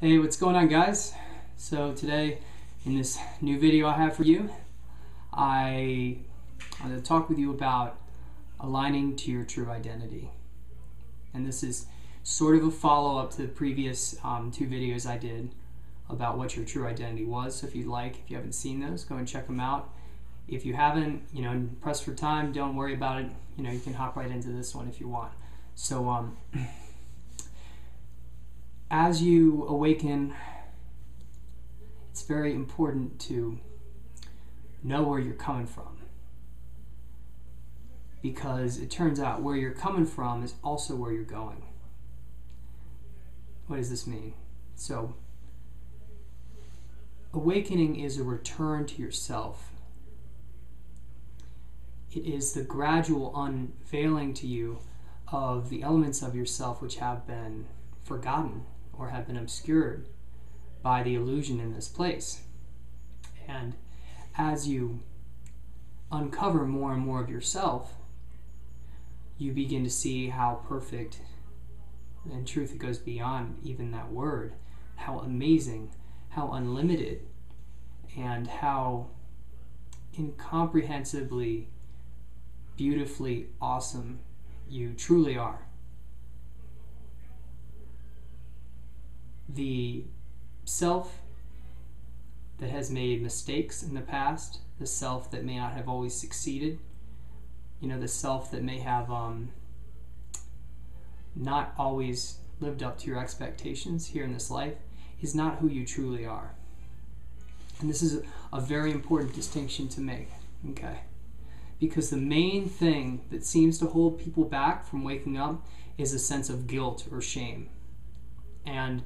Hey, what's going on, guys? So today, in this new video I have for you, I'm going to talk with you about aligning to your true identity. And this is sort of a follow-up to the previous two videos I did about what your true identity was. So if you haven't seen those, go and check them out. If you haven't, pressed for time, don't worry about it. You can hop right into this one if you want. So as you awaken, it's very important to know where you're coming from, because it turns out where you're coming from is also where you're going. What does this mean? So, awakening is a return to yourself. It is the gradual unveiling to you of the elements of yourself which have been forgotten or have been obscured by the illusion in this place. And as you uncover more and more of yourself, you begin to see how perfect, and in truth it goes beyond even that word, how amazing, how unlimited, and how incomprehensibly, beautifully awesome you truly are. The self that has made mistakes in the past, the self that may not have always succeeded, the self that may have not always lived up to your expectations here in this life, is not who you truly are. And this is a very important distinction to make, okay? Because the main thing that seems to hold people back from waking up is a sense of guilt or shame. And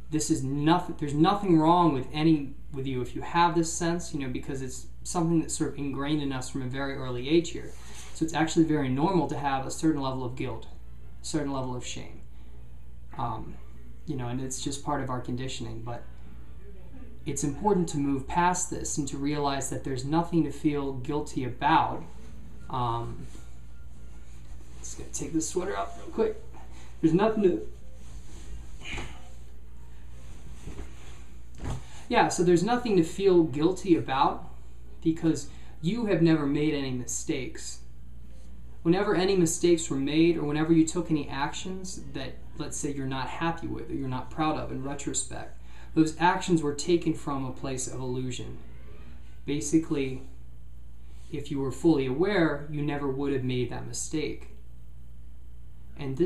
this is nothing, there's nothing wrong with you if you have this sense, because it's something that's sort of ingrained in us from a very early age here. So it's actually very normal to have a certain level of guilt, a certain level of shame. And it's just part of our conditioning. But it's important to move past this and to realize that there's nothing to feel guilty about. Just gonna take this sweater off real quick. There's nothing to... So there's nothing to feel guilty about, because you have never made any mistakes. Whenever any mistakes were made, or whenever you took any actions that, let's say, you're not happy with or you're not proud of in retrospect, those actions were taken from a place of illusion. Basically, if you were fully aware, you never would have made that mistake. And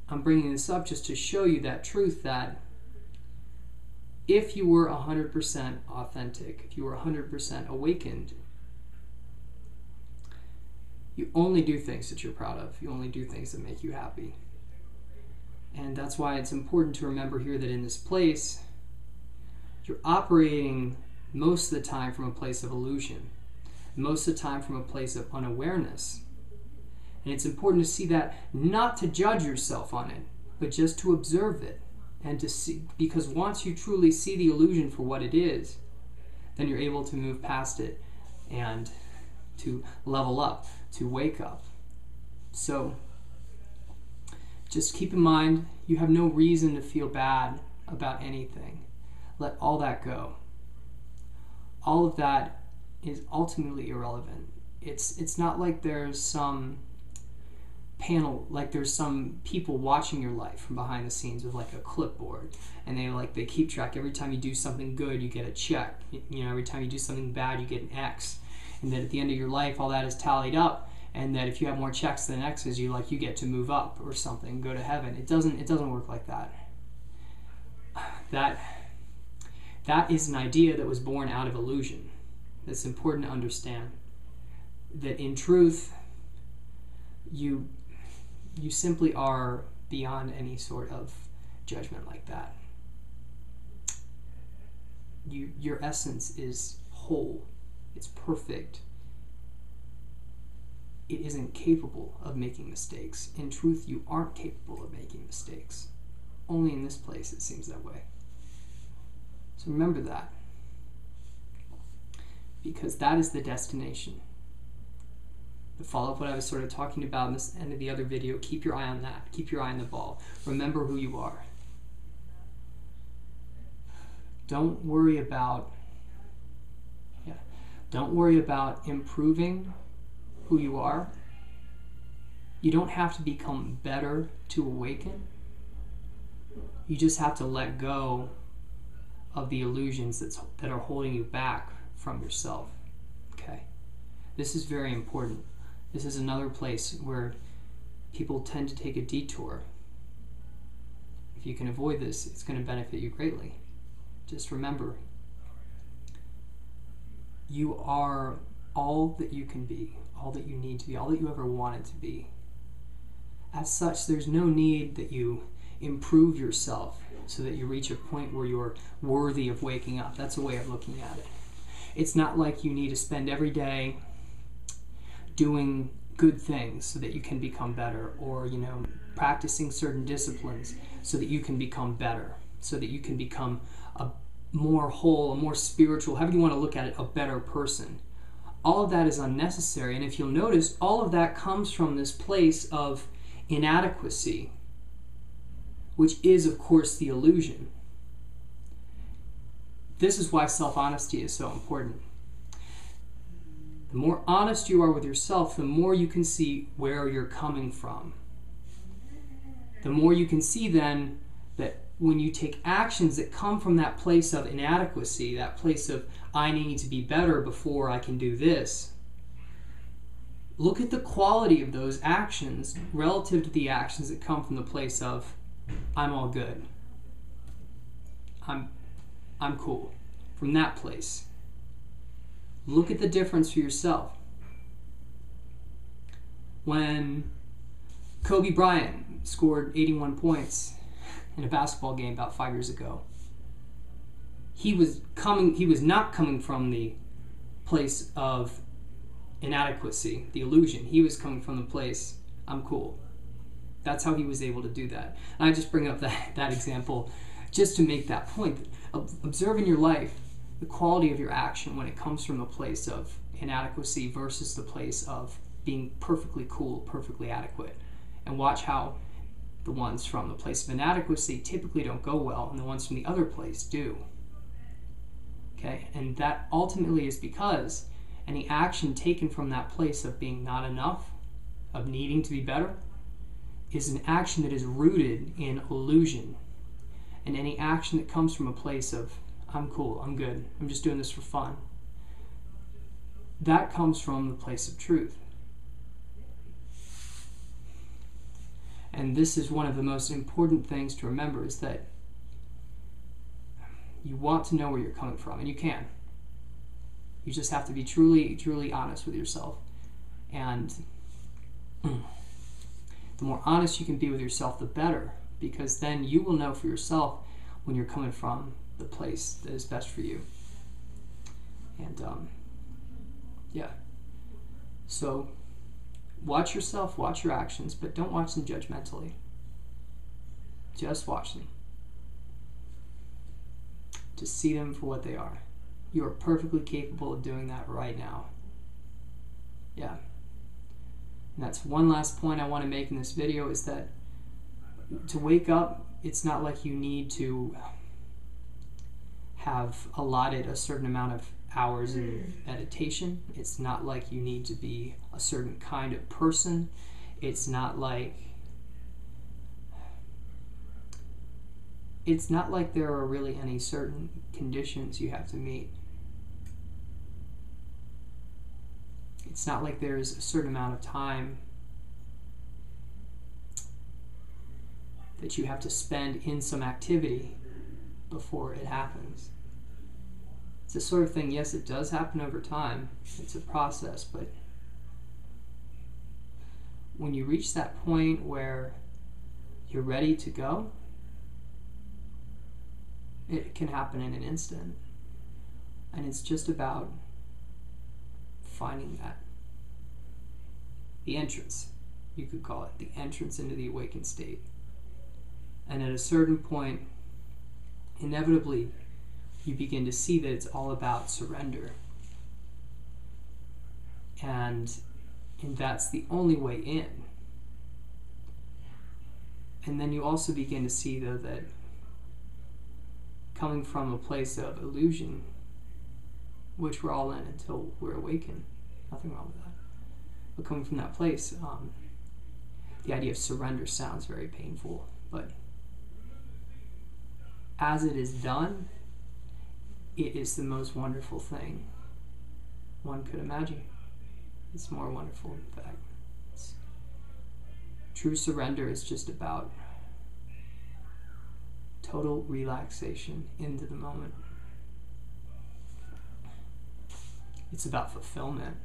I'm bringing this up just to show you that truth, that if you were 100% authentic, if you were 100% awakened, you only do things that you're proud of. You only do things that make you happy. And that's why it's important to remember here that in this place, you're operating most of the time from a place of illusion, most of the time from a place of unawareness. And it's important to see that, not to judge yourself on it, but just to observe it. And to see, because once you truly see the illusion for what it is, then you're able to move past it and to level up, to wake up. So just keep in mind, you have no reason to feel bad about anything. Let all that go. All of that is ultimately irrelevant. It's not like there's some panel, like there's some people watching your life from behind the scenes with like a clipboard, and they keep track. Every time you do something good, you get a check. Every time you do something bad, you get an X. And that at the end of your life, all that is tallied up, and that if you have more checks than X's, you get to move up or something, go to heaven. It doesn't work like that. That is an idea that was born out of illusion. It's important to understand that in truth, you simply are beyond any sort of judgment like that. Your essence is whole. It's perfect. It isn't capable of making mistakes. In truth, you aren't capable of making mistakes. Only in this place it seems that way. So remember that, because that is the destination. To follow up what I was sort of talking about in this end of the other video, keep your eye on that. Keep your eye on the ball. Remember who you are. Don't worry about improving who you are. You don't have to become better to awaken. You just have to let go of the illusions that are holding you back from yourself. Okay? This is very important. This is another place where people tend to take a detour. If you can avoid this, it's going to benefit you greatly. Just remember, you are all that you can be, all that you need to be, all that you ever wanted to be. As such, there's no need that you improve yourself so that you reach a point where you're worthy of waking up. That's a way of looking at it. It's not like you need to spend every day doing good things so that you can become better, or practicing certain disciplines so that you can become better, so that you can become a more whole, a more spiritual, however you want to look at it, a better person. All of that is unnecessary, and if you'll notice, all of that comes from this place of inadequacy, which is, of course, the illusion. This is why self-honesty is so important. The more honest you are with yourself, the more you can see where you're coming from. The more you can see then that when you take actions that come from that place of inadequacy, that place of, I need to be better before I can do this, look at the quality of those actions relative to the actions that come from the place of, I'm all good. I'm cool. From that place. Look at the difference for yourself. When Kobe Bryant scored 81 points in a basketball game about 5 years ago, he was not coming from the place of inadequacy, the illusion. He was coming from the place, I'm cool. That's how he was able to do that. And I just bring up that example just to make that point. Observe in your life the quality of your action when it comes from a place of inadequacy versus the place of being perfectly cool, perfectly adequate. And watch how the ones from the place of inadequacy typically don't go well, and the ones from the other place do. Okay? And that ultimately is because any action taken from that place of being not enough, of needing to be better, is an action that is rooted in illusion. And any action that comes from a place of, I'm cool, I'm good, I'm just doing this for fun, that comes from the place of truth. And this is one of the most important things to remember, is that you want to know where you're coming from, and you can. You just have to be truly, truly honest with yourself. And the more honest you can be with yourself, the better, because then you will know for yourself when you're coming from the place that is best for you. And so watch yourself, watch your actions, but don't watch them judgmentally. Just watch them. Just see them for what they are. You are perfectly capable of doing that right now. Yeah. And that's one last point I want to make in this video, is that to wake up, it's not like you need to have allotted a certain amount of hours in meditation. It's not like you need to be a certain kind of person. It's not like there are really any certain conditions you have to meet. It's not like there's a certain amount of time that you have to spend in some activity before it happens. It's the sort of thing, yes, it does happen over time. It's a process, but when you reach that point where you're ready to go, it can happen in an instant. And it's just about finding that. The entrance, you could call it, the entrance into the awakened state. And at a certain point, inevitably, you begin to see that it's all about surrender. And that's the only way in. And then you also begin to see, though, that coming from a place of illusion, which we're all in until we're awakened. Nothing wrong with that. But coming from that place, the idea of surrender sounds very painful, but as it is done, it is the most wonderful thing one could imagine. It's more wonderful, in fact. True surrender is just about total relaxation into the moment. It's about fulfillment.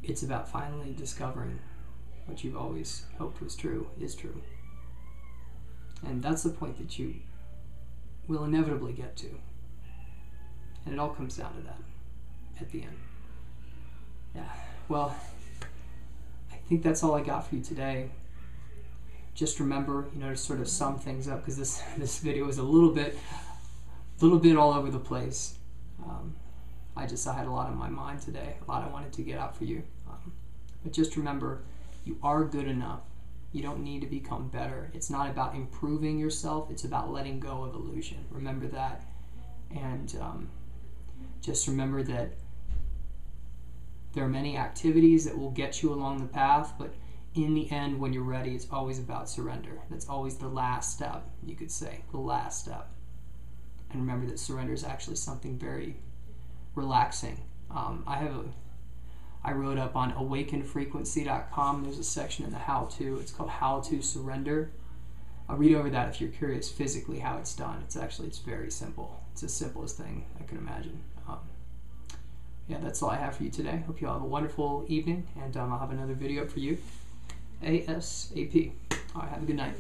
It's about finally discovering what you've always hoped was true is true. And that's the point that you will inevitably get to. And it all comes down to that at the end. Yeah, well, I think that's all I got for you today. Just remember, to sort of sum things up, because this video is a little bit all over the place. I had a lot on my mind today, a lot I wanted to get out for you. But just remember, you are good enough. You don't need to become better. It's not about improving yourself. It's about letting go of illusion. Remember that. And just remember that there are many activities that will get you along the path, but in the end, when you're ready, it's always about surrender. That's always the last step, you could say, the last step. And remember that surrender is actually something very relaxing. I wrote up on awakenedfrequency.com. There's a section in the how-to. It's called How to Surrender. I'll read over that if you're curious physically how it's done. It's very simple. It's the simplest thing I can imagine. Yeah, that's all I have for you today. Hope you all have a wonderful evening, and I'll have another video up for you ASAP. All right, have a good night.